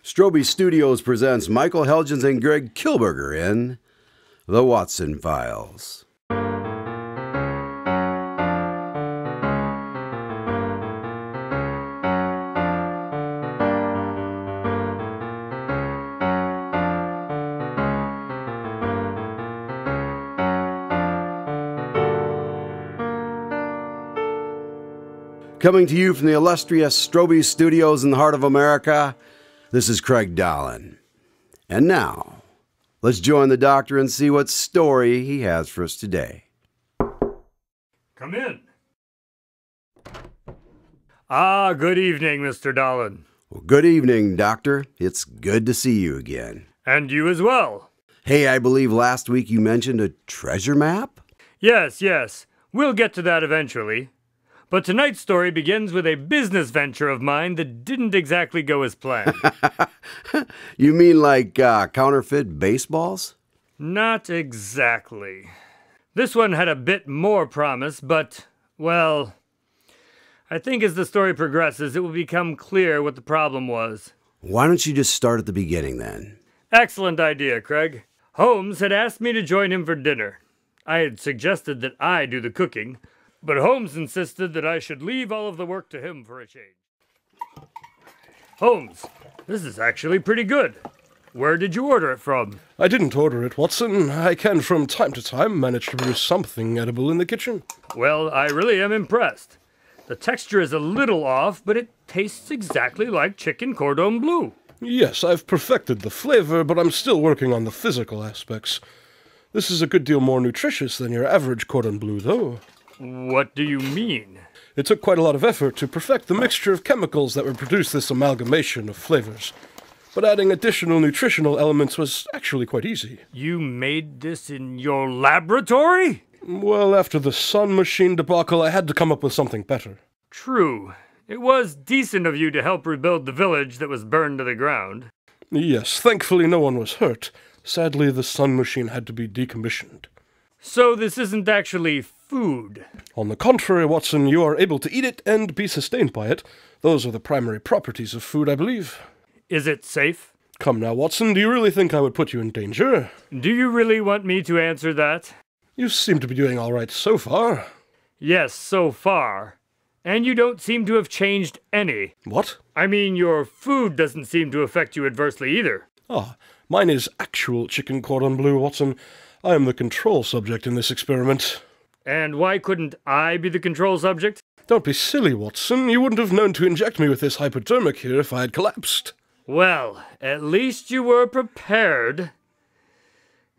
Strobe Studios presents Michael Helgens and Greg Kilberger in The Watson Files. Coming to you from the illustrious Strobe Studios in the heart of America, this is Craig Dahlen. And now, let's join the doctor and see what story he has for us today. Come in. Good evening, Mr. Dahlen. Well, good evening, doctor. It's good to see you again. And you as well. Hey, I believe last week you mentioned a treasure map? Yes. We'll get to that eventually. But tonight's story begins with a business venture of mine that didn't exactly go as planned. You mean like counterfeit baseballs? Not exactly. This one had a bit more promise, but, well, I think as the story progresses, it will become clear what the problem was. Why don't you just start at the beginning then? Excellent idea, Craig. Holmes had asked me to join him for dinner. I had suggested that I do the cooking, but Holmes insisted that I should leave all of the work to him for a change. Holmes, this is actually pretty good. Where did you order it from? I didn't order it, Watson. I can from time to time manage to produce something edible in the kitchen. Well, I really am impressed. The texture is a little off, but it tastes exactly like chicken cordon bleu. Yes, I've perfected the flavor, but I'm still working on the physical aspects. This is a good deal more nutritious than your average cordon bleu, though. What do you mean? It took quite a lot of effort to perfect the mixture of chemicals that would produce this amalgamation of flavors. But adding additional nutritional elements was actually quite easy. You made this in your laboratory? Well, after the sun machine debacle, I had to come up with something better. True. It was decent of you to help rebuild the village that was burned to the ground. Yes, thankfully no one was hurt. Sadly, the sun machine had to be decommissioned. So this isn't actually food? On the contrary, Watson, you are able to eat it and be sustained by it. Those are the primary properties of food, I believe. Is it safe? Come now, Watson, do you really think I would put you in danger? Do you really want me to answer that? You seem to be doing all right so far. Yes, so far. And you don't seem to have changed any. What? I mean, your food doesn't seem to affect you adversely either. Mine is actual chicken cordon bleu, Watson. I am the control subject in this experiment. And why couldn't I be the control subject? Don't be silly, Watson. You wouldn't have known to inject me with this hypodermic here if I had collapsed. Well, at least you were prepared.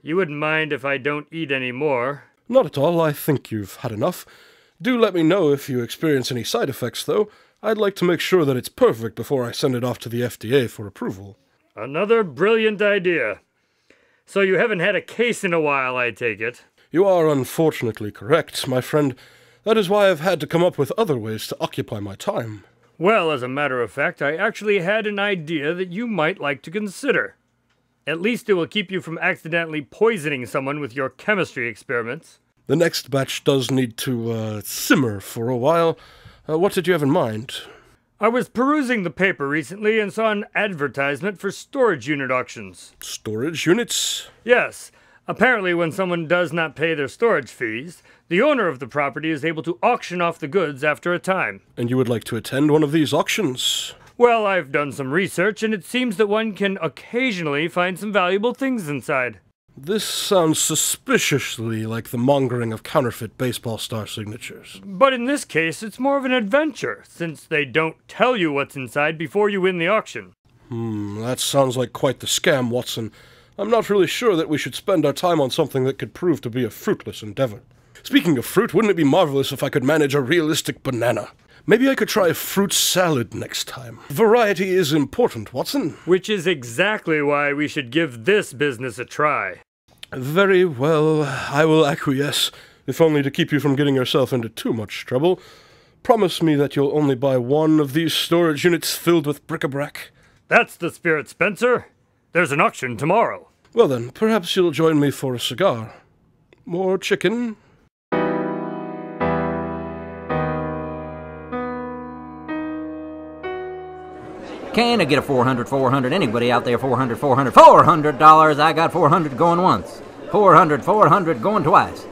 You wouldn't mind if I don't eat any more? Not at all. I think you've had enough. Do let me know if you experience any side effects, though. I'd like to make sure that it's perfect before I send it off to the FDA for approval. Another brilliant idea. So you haven't had a case in a while, I take it? You are unfortunately correct, my friend. That is why I've had to come up with other ways to occupy my time. Well, as a matter of fact, I actually had an idea that you might like to consider. At least it will keep you from accidentally poisoning someone with your chemistry experiments. The next batch does need to, simmer for a while. What did you have in mind? I was perusing the paper recently and saw an advertisement for storage unit auctions. Storage units? Yes. Apparently, when someone does not pay their storage fees, the owner of the property is able to auction off the goods after a time. And you would like to attend one of these auctions? Well, I've done some research, and it seems that one can occasionally find some valuable things inside. This sounds suspiciously like the mongering of counterfeit baseball star signatures. But in this case, it's more of an adventure, since they don't tell you what's inside before you win the auction. That sounds like quite the scam, Watson. I'm not really sure that we should spend our time on something that could prove to be a fruitless endeavor. Speaking of fruit, wouldn't it be marvelous if I could manage a realistic banana? Maybe I could try a fruit salad next time. Variety is important, Watson. Which is exactly why we should give this business a try. Very well, I will acquiesce, if only to keep you from getting yourself into too much trouble. Promise me that you'll only buy one of these storage units filled with bric-a-brac. That's the spirit, Spencer. There's an auction tomorrow. Well then, perhaps you'll join me for a cigar. More chicken? Can I get a 400, 400? Anybody out there, 400, 400, $400. I got 400 going once. 400, 400 going twice.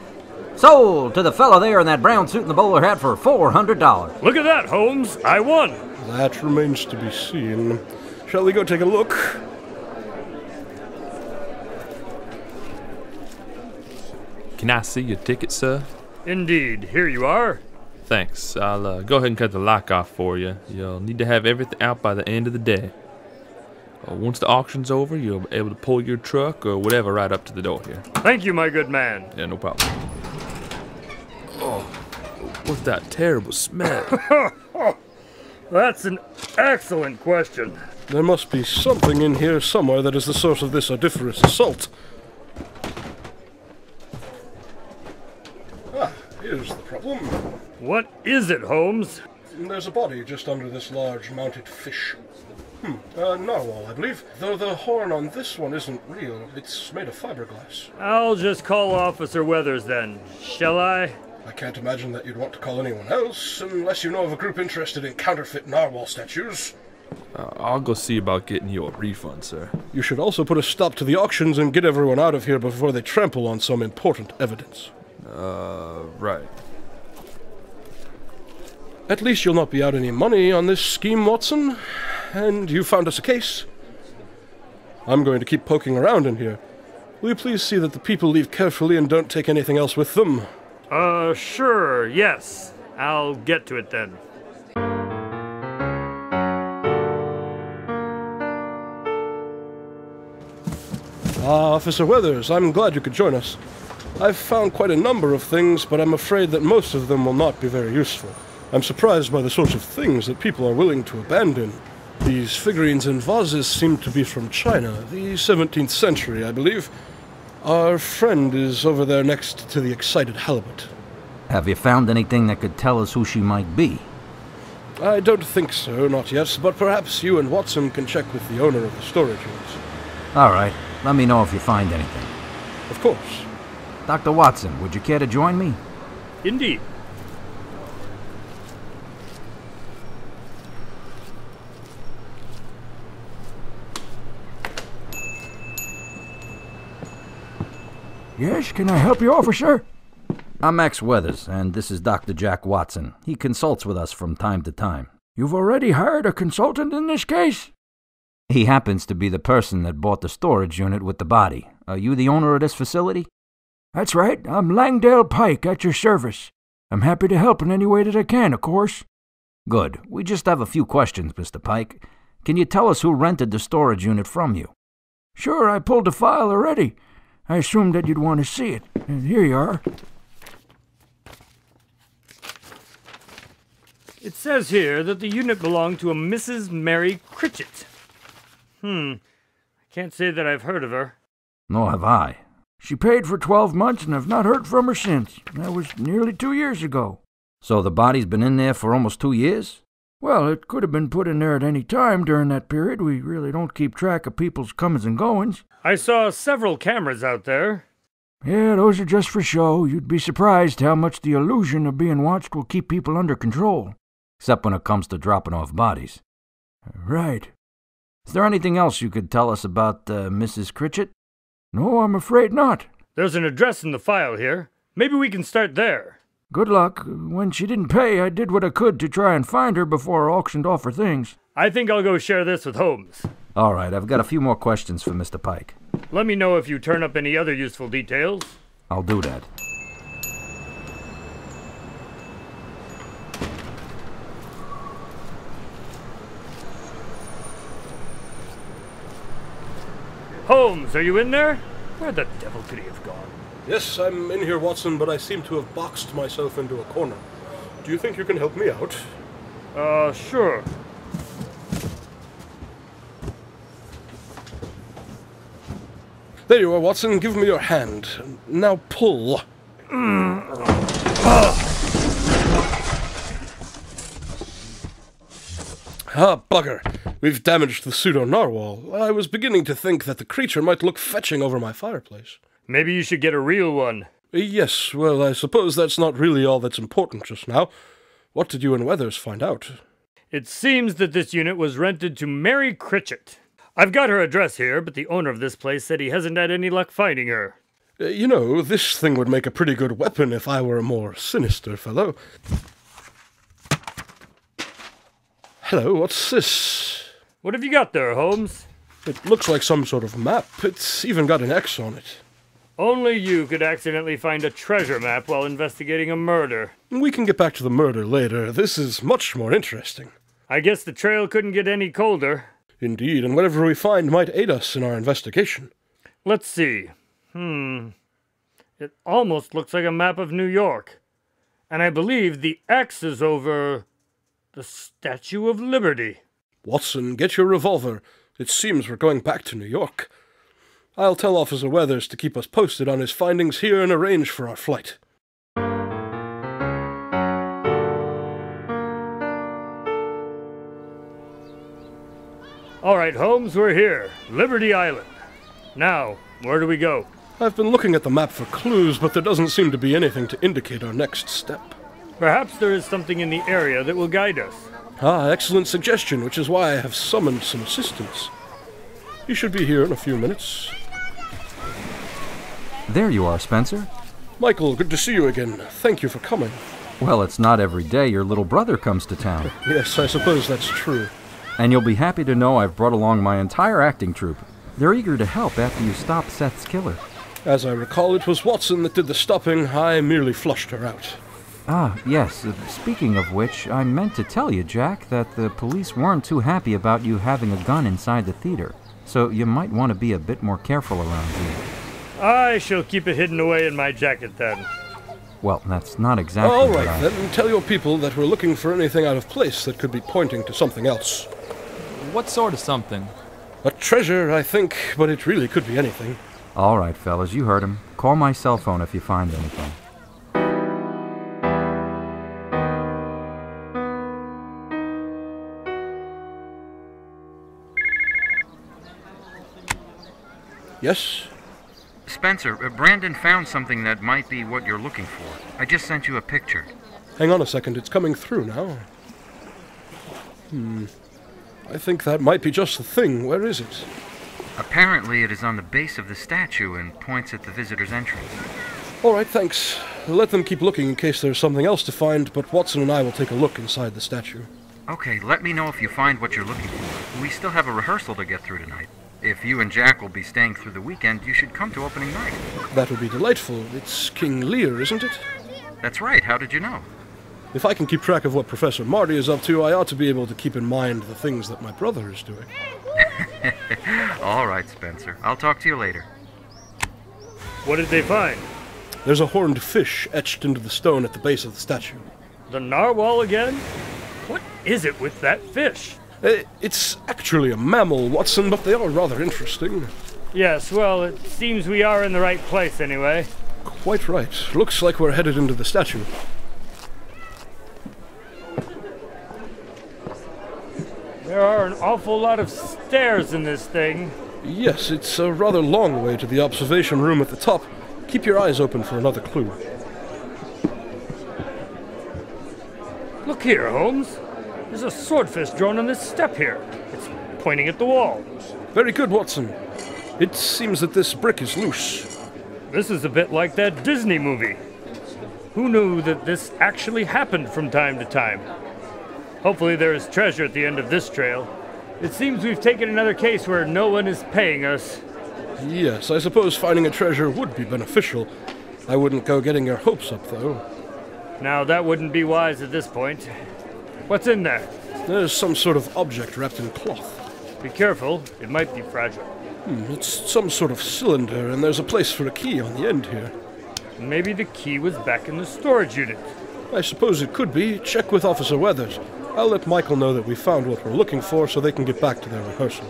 Sold to the fellow there in that brown suit and the bowler hat for $400. Look at that, Holmes. I won. That remains to be seen. Shall we go take a look? Can I see your ticket, sir? Indeed. Here you are. Thanks. I'll go ahead and cut the lock off for you. You'll need to have everything out by the end of the day. Once the auction's over, you'll be able to pull your truck or whatever right up to the door here. Thank you, my good man. Yeah, no problem. Oh, what's that terrible smell? That's an excellent question. There must be something in here somewhere that is the source of this odoriferous assault. Here's the problem. What is it, Holmes? There's a body just under this large mounted fish. Narwhal, I believe. Though the horn on this one isn't real. It's made of fiberglass. I'll just call Officer Weathers then, shall I? I can't imagine that you'd want to call anyone else, unless you know of a group interested in counterfeit narwhal statues. I'll go see about getting you a refund, sir. You should also put a stop to the auctions and get everyone out of here before they trample on some important evidence. Right. At least you'll not be out any money on this scheme, Watson. And you found us a case. I'm going to keep poking around in here. Will you please see that the people leave carefully and don't take anything else with them? Sure, yes. I'll get to it then. Officer Weathers, I'm glad you could join us. I've found quite a number of things, but I'm afraid that most of them will not be very useful. I'm surprised by the sorts of things that people are willing to abandon. These figurines and vases seem to be from China, the 17th century, I believe. Our friend is over there next to the excited halibut. Have you found anything that could tell us who she might be? I don't think so, not yet, but perhaps you and Watson can check with the owner of the storage units. All right. Let me know if you find anything. Of course. Dr. Watson, would you care to join me? Indeed. Yes, can I help you, officer? I'm Max Weathers, and this is Dr. Jack Watson. He consults with us from time to time. You've already hired a consultant in this case? He happens to be the person that bought the storage unit with the body. Are you the owner of this facility? That's right. I'm Langdale Pike at your service. I'm happy to help in any way that I can, of course. Good. We just have a few questions, Mr. Pike. Can you tell us who rented the storage unit from you? Sure, I pulled the file already. I assumed that you'd want to see it. And here you are. It says here that the unit belonged to a Mrs. Mary Critchett. I can't say that I've heard of her. Nor have I. She paid for 12 months and I've not heard from her since. That was nearly 2 years ago. So the body's been in there for almost 2 years? Well, it could have been put in there at any time during that period. We really don't keep track of people's comings and goings. I saw several cameras out there. Yeah, those are just for show. You'd be surprised how much the illusion of being watched will keep people under control. Except when it comes to dropping off bodies. Right. Is there anything else you could tell us about Mrs. Critchett? No, I'm afraid not. There's an address in the file here. Maybe we can start there. Good luck. When she didn't pay, I did what I could to try and find her before I auctioned off her things. I think I'll go share this with Holmes. All right, I've got a few more questions for Mr. Pike. Let me know if you turn up any other useful details. I'll do that. Holmes, are you in there? Where the devil could he have gone? Yes, I'm in here, Watson, but I seem to have boxed myself into a corner. Do you think you can help me out? Sure. There you are, Watson. Give me your hand. Now pull. Bugger. We've damaged the pseudo-narwhal. I was beginning to think that the creature might look fetching over my fireplace. Maybe you should get a real one. Yes, well, I suppose that's not really all that's important just now. What did you and Weathers find out? It seems that this unit was rented to Mary Critchett. I've got her address here, but the owner of this place said he hasn't had any luck finding her. This thing would make a pretty good weapon if I were a more sinister fellow. Hello, what's this? What have you got there, Holmes? It looks like some sort of map. It's even got an X on it. Only you could accidentally find a treasure map while investigating a murder. We can get back to the murder later. This is much more interesting. I guess the trail couldn't get any colder. Indeed, and whatever we find might aid us in our investigation. Let's see. It almost looks like a map of New York. And I believe the X is over the Statue of Liberty. Watson, get your revolver. It seems we're going back to New York. I'll tell Officer Weathers to keep us posted on his findings here and arrange for our flight. All right, Holmes, we're here. Liberty Island. Now, where do we go? I've been looking at the map for clues, but there doesn't seem to be anything to indicate our next step. Perhaps there is something in the area that will guide us. Ah, excellent suggestion, which is why I have summoned some assistance. You should be here in a few minutes. There you are, Spencer. Michael, good to see you again. Thank you for coming. Well, it's not every day your little brother comes to town. Yes, I suppose that's true. And you'll be happy to know I've brought along my entire acting troupe. They're eager to help after you stop Seth's killer. As I recall, it was Watson that did the stopping. I merely flushed her out. Ah, yes. Speaking of which, I meant to tell you, Jack, that the police weren't too happy about you having a gun inside the theater. So you might want to be a bit more careful around here. I shall keep it hidden away in my jacket then. Well, that's not exactly All right, then. Tell your people that we're looking for anything out of place that could be pointing to something else. What sort of something? A treasure, I think, but it really could be anything. All right, fellas, you heard him. Call my cell phone if you find anything. Yes? Spencer, Brandon found something that might be what you're looking for. I just sent you a picture. Hang on a second, it's coming through now. I think that might be just the thing. Where is it? Apparently it is on the base of the statue and points at the visitor's entrance. All right, thanks. Let them keep looking in case there's something else to find, but Watson and I will take a look inside the statue. Okay, let me know if you find what you're looking for. We still have a rehearsal to get through tonight. If you and Jack will be staying through the weekend, you should come to opening night. That would be delightful. It's King Lear, isn't it? That's right. How did you know? If I can keep track of what Professor Marty is up to, I ought to be able to keep in mind the things that my brother is doing. All right, Spencer. I'll talk to you later. What did they find? There's a horned fish etched into the stone at the base of the statue. The narwhal again? What is it with that fish? It's actually a mammal, Watson, but they are rather interesting. Yes, well, it seems we are in the right place anyway. Quite right. Looks like we're headed into the statue. There are an awful lot of stairs in this thing. Yes, it's a rather long way to the observation room at the top. Keep your eyes open for another clue. Look here, Holmes. There's a swordfish drawn on this step here. It's pointing at the wall. Very good, Watson. It seems that this brick is loose. This is a bit like that Disney movie. Who knew that this actually happened from time to time? Hopefully there is treasure at the end of this trail. It seems we've taken another case where no one is paying us. Yes, I suppose finding a treasure would be beneficial. I wouldn't go getting your hopes up, though. Now, that wouldn't be wise at this point. What's in there? There's some sort of object wrapped in cloth. Be careful, it might be fragile. It's some sort of cylinder, and there's a place for a key on the end here. Maybe the key was back in the storage unit. I suppose it could be. Check with Officer Weathers. I'll let Michael know that we found what we're looking for so they can get back to their rehearsal.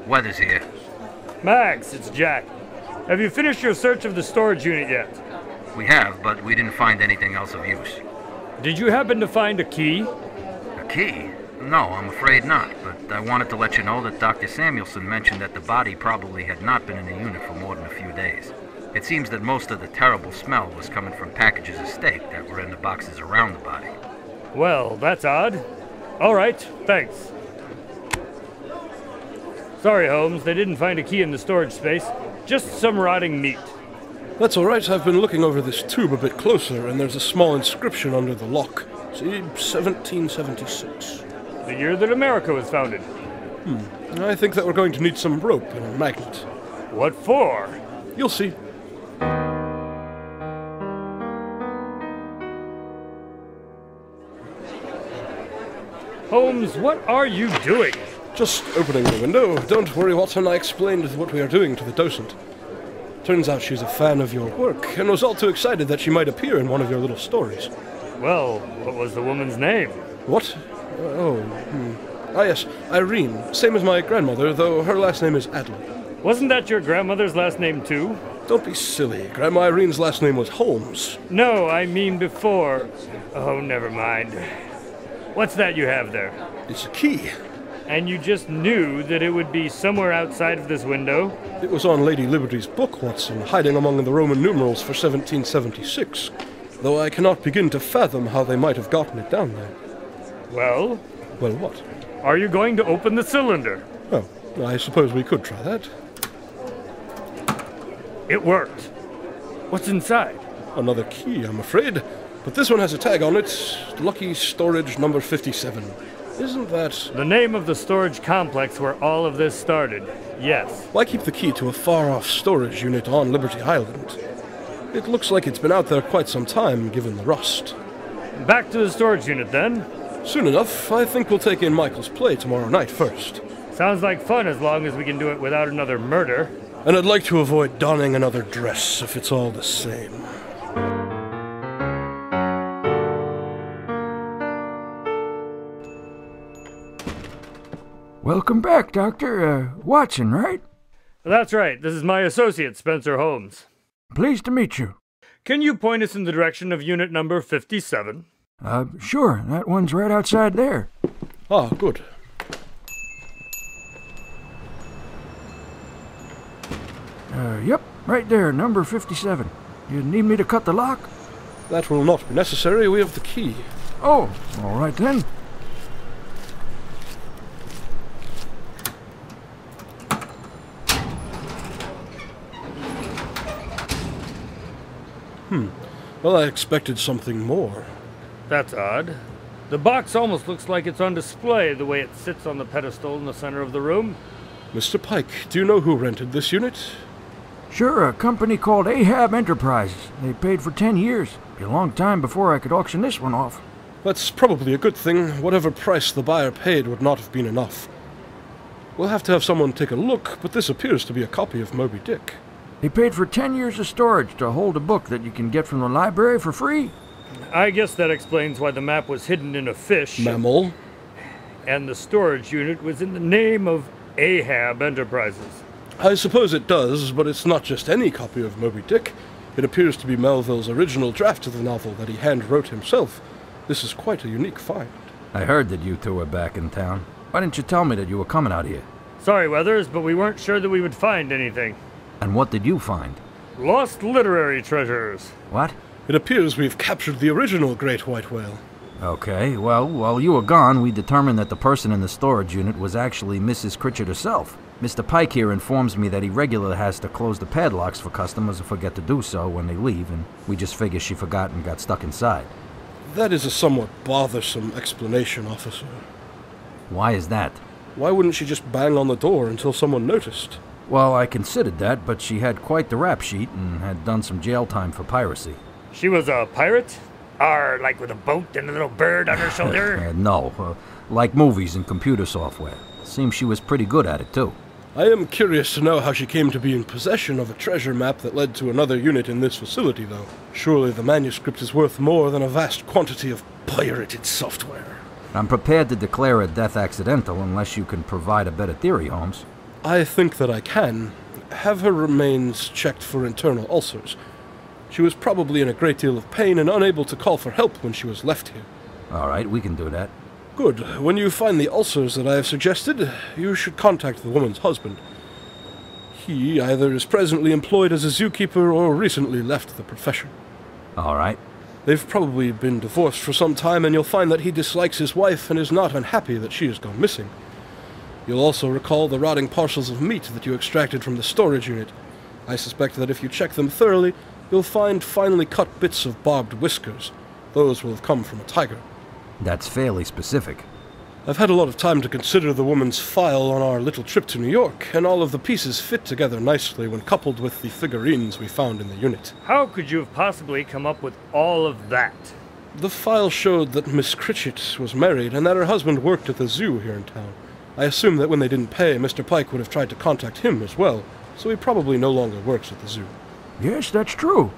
Weathers here. Max, it's Jack. Have you finished your search of the storage unit yet? We have, but we didn't find anything else of use. Did you happen to find a key? A key? No, I'm afraid not, but I wanted to let you know that Dr. Samuelson mentioned that the body probably had not been in the unit for more than a few days. It seems that most of the terrible smell was coming from packages of steak that were in the boxes around the body. Well, that's odd. All right, thanks. Sorry, Holmes, they didn't find a key in the storage space. Just some rotting meat. That's all right. I've been looking over this tube a bit closer, and there's a small inscription under the lock. See, 1776. The year that America was founded. I think that we're going to need some rope and a magnet. What for? You'll see. Holmes, what are you doing? Just opening the window. Don't worry, Watson. I explained what we are doing to the docent. Turns out she's a fan of your work, and was all too excited that she might appear in one of your little stories. Well, what was the woman's name? What? Ah, yes, Irene. Same as my grandmother, though her last name is Adler. Wasn't that your grandmother's last name, too? Don't be silly. Grandma Irene's last name was Holmes. No, I mean before. Oh, never mind. What's that you have there? It's a key. And you just knew that it would be somewhere outside of this window? It was on Lady Liberty's book, Watson, hiding among the Roman numerals for 1776. Though I cannot begin to fathom how they might have gotten it down there. Well? Well, what? Are you going to open the cylinder? Oh, I suppose we could try that. It worked. What's inside? Another key, I'm afraid. But this one has a tag on it. Lucky Storage number 57. Isn't that... The name of the storage complex where all of this started. Yes. Why keep the key to a far-off storage unit on Liberty Island? It looks like it's been out there quite some time, given the rust. Back to the storage unit, then. Soon enough. I think we'll take in Michael's play tomorrow night first. Sounds like fun as long as we can do it without another murder. And I'd like to avoid donning another dress if it's all the same. Welcome back, Doctor. Watson, right? That's right. This is my associate, Spencer Holmes. Pleased to meet you. Can you point us in the direction of unit number 57? Sure. That one's right outside there. Ah, good. Yep, right there, number 57. You need me to cut the lock? That will not be necessary. We have the key. Oh, all right then. Well, I expected something more. That's odd. The box almost looks like it's on display the way it sits on the pedestal in the center of the room. Mr. Pike, do you know who rented this unit? Sure, a company called Ahab Enterprises. They paid for 10 years. Be a long time before I could auction this one off. That's probably a good thing. Whatever price the buyer paid would not have been enough. We'll have to have someone take a look, but this appears to be a copy of Moby Dick. They paid for 10 years of storage to hold a book that you can get from the library for free. I guess that explains why the map was hidden in a fish. Mammal. And the storage unit was in the name of Ahab Enterprises. I suppose it does, but it's not just any copy of Moby Dick. It appears to be Melville's original draft of the novel that he hand-wrote himself. This is quite a unique find. I heard that you two were back in town. Why didn't you tell me that you were coming out here? Sorry, Weathers, but we weren't sure that we would find anything. And what did you find? Lost literary treasures. What? It appears we've captured the original great white whale. Okay, well, while you were gone, we determined that the person in the storage unit was actually Mrs. Critchett herself. Mr. Pike here informs me that he regularly has to close the padlocks for customers who forget to do so when they leave, and we just figure she forgot and got stuck inside. That is a somewhat bothersome explanation, officer. Why is that? Why wouldn't she just bang on the door until someone noticed? Well, I considered that, but she had quite the rap sheet and had done some jail time for piracy. She was a pirate? Like with a boat and a little bird on her shoulder? No, like movies and computer software. Seems she was pretty good at it, too. I am curious to know how she came to be in possession of a treasure map that led to another unit in this facility, though. Surely the manuscript is worth more than a vast quantity of pirated software. I'm prepared to declare a death accidental unless you can provide a better theory, Holmes. I think that I can. Have her remains checked for internal ulcers. She was probably in a great deal of pain and unable to call for help when she was left here. All right, we can do that. Good. When you find the ulcers that I have suggested, you should contact the woman's husband. He either is presently employed as a zookeeper or recently left the profession. All right. They've probably been divorced for some time, and you'll find that he dislikes his wife and is not unhappy that she has gone missing. You'll also recall the rotting parcels of meat that you extracted from the storage unit. I suspect that if you check them thoroughly, you'll find finely cut bits of barbed whiskers. Those will have come from a tiger. That's fairly specific. I've had a lot of time to consider the woman's file on our little trip to New York, and all of the pieces fit together nicely when coupled with the figurines we found in the unit. How could you have possibly come up with all of that? The file showed that Miss Critchett was married and that her husband worked at the zoo here in town. I assume that when they didn't pay, Mr. Pike would have tried to contact him as well, so he probably no longer works at the zoo. Yes, that's true.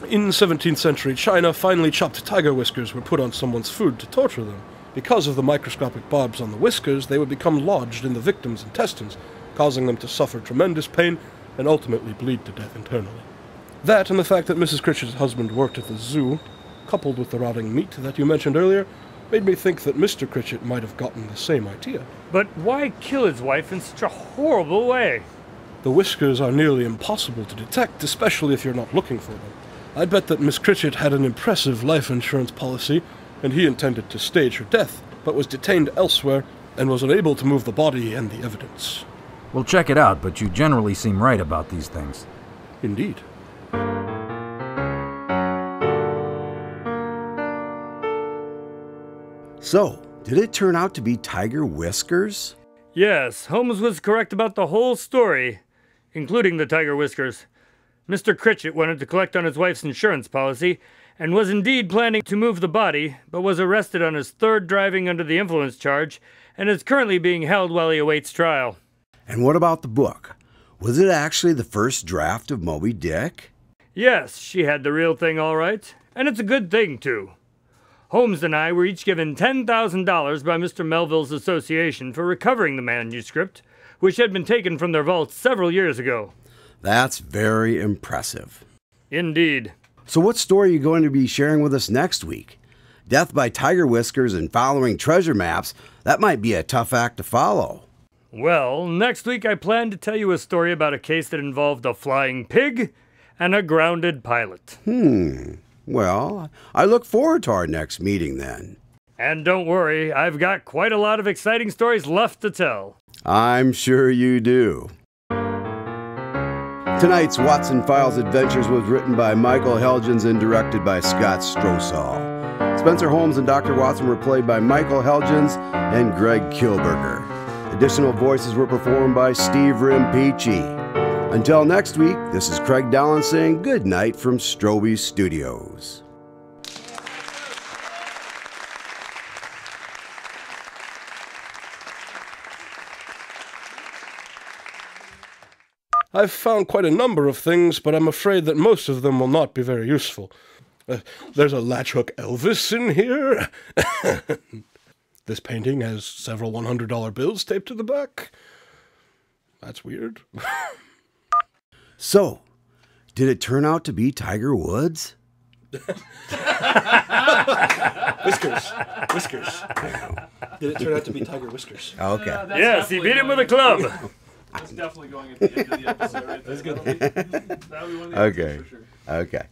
In 17th century China, finely chopped tiger whiskers were put on someone's food to torture them. Because of the microscopic barbs on the whiskers, they would become lodged in the victim's intestines, causing them to suffer tremendous pain and ultimately bleed to death internally. That and the fact that Mrs. Critchett's husband worked at the zoo, coupled with the rotting meat that you mentioned earlier, made me think that Mr. Critchett might have gotten the same idea. But why kill his wife in such a horrible way? The whiskers are nearly impossible to detect, especially if you're not looking for them. I'd bet that Miss Critchett had an impressive life insurance policy, and he intended to stage her death, but was detained elsewhere and was unable to move the body and the evidence. We'll check it out, but you generally seem right about these things. Indeed. So, did it turn out to be tiger whiskers? Yes, Holmes was correct about the whole story, including the tiger whiskers. Mr. Critchett wanted to collect on his wife's insurance policy, and was indeed planning to move the body, but was arrested on his third driving under the influence charge, and is currently being held while he awaits trial. And what about the book? Was it actually the first draft of Moby Dick? Yes, she had the real thing all right, and it's a good thing, too. Holmes and I were each given $10,000 by Mr. Melville's association for recovering the manuscript, which had been taken from their vaults several years ago. That's very impressive. Indeed. So what story are you going to be sharing with us next week? Death by tiger whiskers and following treasure maps, that might be a tough act to follow. Well, next week I plan to tell you a story about a case that involved a flying pig and a grounded pilot. Well, I look forward to our next meeting then. And don't worry, I've got quite a lot of exciting stories left to tell. I'm sure you do. Tonight's Watson Files Adventures was written by Michael Helgens and directed by Scott Strosahl. Spencer Holmes and Dr. Watson were played by Michael Helgens and Greg Kilberger. Additional voices were performed by Steve Rimpici. Until next week, this is Craig Dahlen saying good night from Strobe Studios. I've found quite a number of things, but I'm afraid that most of them will not be very useful. There's a latchhook Elvis in here. This painting has several $100 bills taped to the back. That's weird. So, did it turn out to be Tiger Woods? Whiskers. Whiskers. Did it turn out to be Tiger Whiskers? Okay. Yes, he beat him with a club. That's definitely going at the end of the episode right there. That's good. That'll be one of the Okay. episodes for sure. Okay.